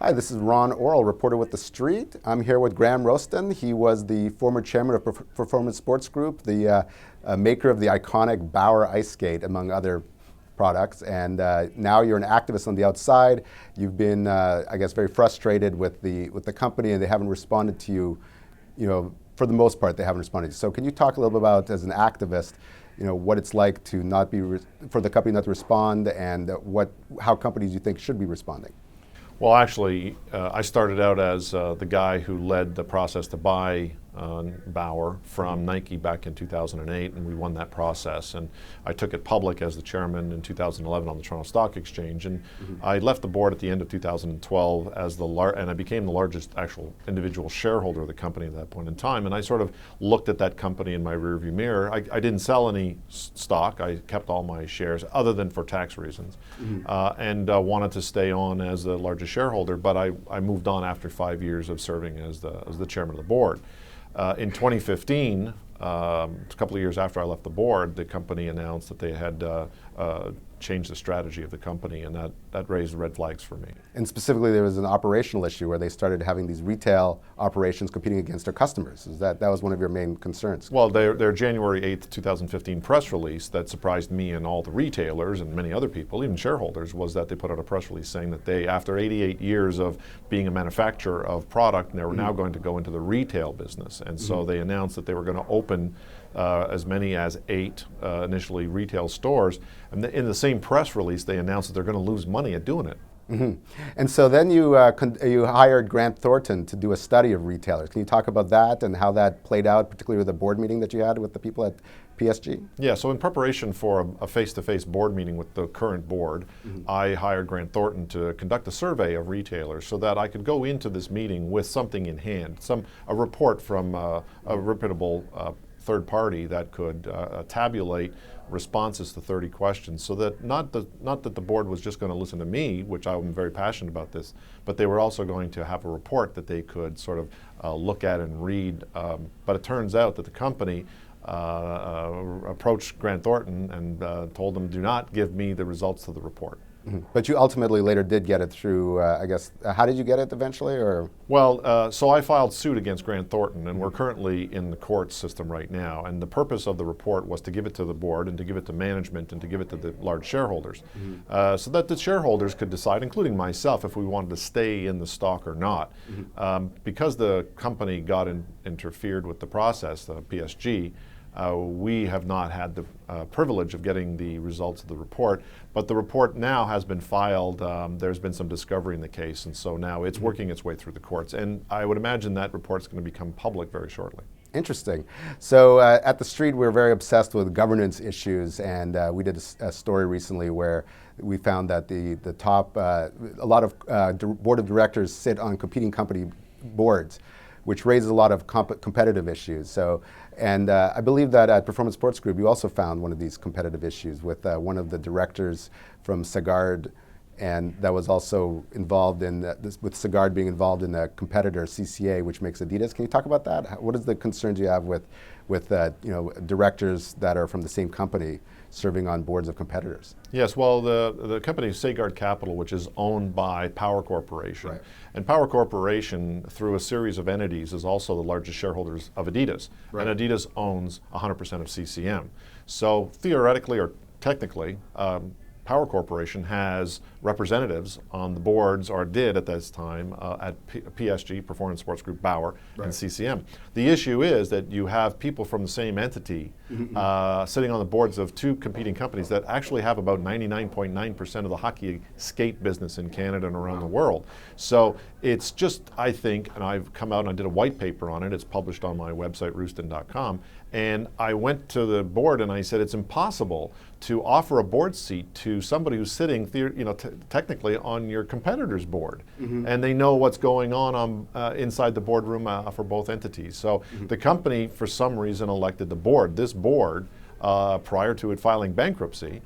Hi, this is Ron Orrell, reporter with TheStreet. I'm here with Graeme Roustan. He was the former chairman of Performance Sports Group, the maker of the iconic Bauer ice skate, among other products. And now you're an activist on the outside. You've been, I guess, very frustrated with the company, and they haven't responded to you. You know, for the most part, they haven't responded to you. So can you talk a little bit about, as an activist, you know, what it's like to not be for the company not to respond, and how companies you think should be responding? Well, actually, I started out as the guy who led the process to buy Bauer from Nike back in 2008, and we won that process. And I took it public as the chairman in 2011 on the Toronto Stock Exchange. And I left the board at the end of 2012 as and I became the largest actual individual shareholder of the company at that point in time. And I sort of looked at that company in my rearview mirror. I didn't sell any stock. I kept all my shares, other than for tax reasons, and wanted to stay on as the largest shareholder. But I moved on after 5 years of serving as the chairman of the board. In 2015, a couple of years after I left the board, the company announced that they had changed the strategy of the company, and that raised red flags for me. And specifically, there was an operational issue where they started having these retail operations competing against their customers. That was one of your main concerns? Well, their January 8th, 2015 press release that surprised me and all the retailers and many other people, even shareholders, was that they put out a press release saying that they, after 88 years of being a manufacturer of product, they were now going to go into the retail business. And so they announced that they were going to open as many as 8 initially retail stores. And in the same press release, they announced that they're going to lose money at doing it. And so then you hired Grant Thornton to do a study of retailers. Can you talk about that and how that played out, particularly with the board meeting that you had with the people at PSG? Yeah, so in preparation for a face-to-face board meeting with the current board, I hired Grant Thornton to conduct a survey of retailers so that I could go into this meeting with something in hand, a report from a reputable third party that could tabulate responses to 30 questions, so that not that the board was just going to listen to me, which I'm very passionate about this, but they were also going to have a report that they could sort of look at and read. But it turns out that the company approached Grant Thornton and told him, do not give me the results of the report. But you ultimately later did get it through, I guess, how did you get it eventually? Or? Well, so I filed suit against Grant Thornton, and we're currently in the court system right now. And the purpose of the report was to give it to the board and to give it to management and to give it to the large shareholders, so that the shareholders could decide, including myself, if we wanted to stay in the stock or not. Because the company got interfered with the process, the PSG, we have not had the privilege of getting the results of the report, but the report now has been filed. There's been some discovery in the case, and so now it's working its way through the courts. And I would imagine that report's going to become public very shortly. Interesting. So at TheStreet, we're very obsessed with governance issues, and we did a story recently where we found that the top, a lot of board of directors sit on competing company boards, which raises a lot of competitive issues. So, and I believe that at Performance Sports Group, you also found one of these competitive issues with one of the directors from Sagard, and that was also involved in with Sagard being involved in a competitor, CCA, which makes Adidas. Can you talk about that? What is the concerns you have with directors that are from the same company serving on boards of competitors? Yes, well, the company is Sagard Capital, which is owned by Power Corporation. Right. And Power Corporation, through a series of entities, is also the largest shareholders of Adidas. Right. And Adidas owns 100% of CCM. So theoretically or technically, Power Corporation has representatives on the boards, or did at this time, at PSG, Performance Sports Group, Bauer, and CCM. The issue is that you have people from the same entity sitting on the boards of 2 competing companies that actually have about 99.9% of the hockey skate business in Canada and around the world. So it's just, I think, and I've come out and I did a white paper on it, it's published on my website, roustan.com, and I went to the board and I said it's impossible to offer a board seat to somebody who's sitting technically on your competitor's board, and they know what's going on inside the boardroom for both entities. So the company, for some reason, elected the board. This board, prior to it filing bankruptcy,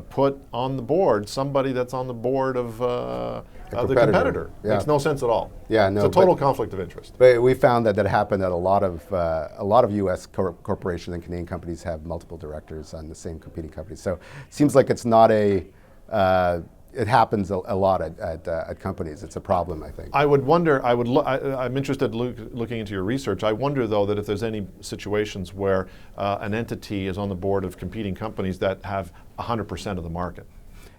put on the board somebody that's on the board of the competitor. Yeah. Makes no sense at all. Yeah, no, it's a total conflict of interest. But we found that happened at a lot of U.S. corporations and Canadian companies have multiple directors on the same competing companies. So it seems like it's not a it happens a lot at companies. It's a problem, I think. I would wonder, I'm interested looking into your research. I wonder though that if there's any situations where an entity is on the board of competing companies that have 100% of the market.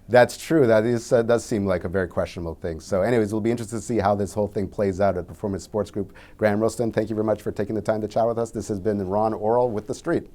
That's true. That does seem like a very questionable thing. So anyways, we'll be interested to see how this whole thing plays out at Performance Sports Group. Graeme Roustan, thank you very much for taking the time to chat with us. This has been Ron Orrell with The Street.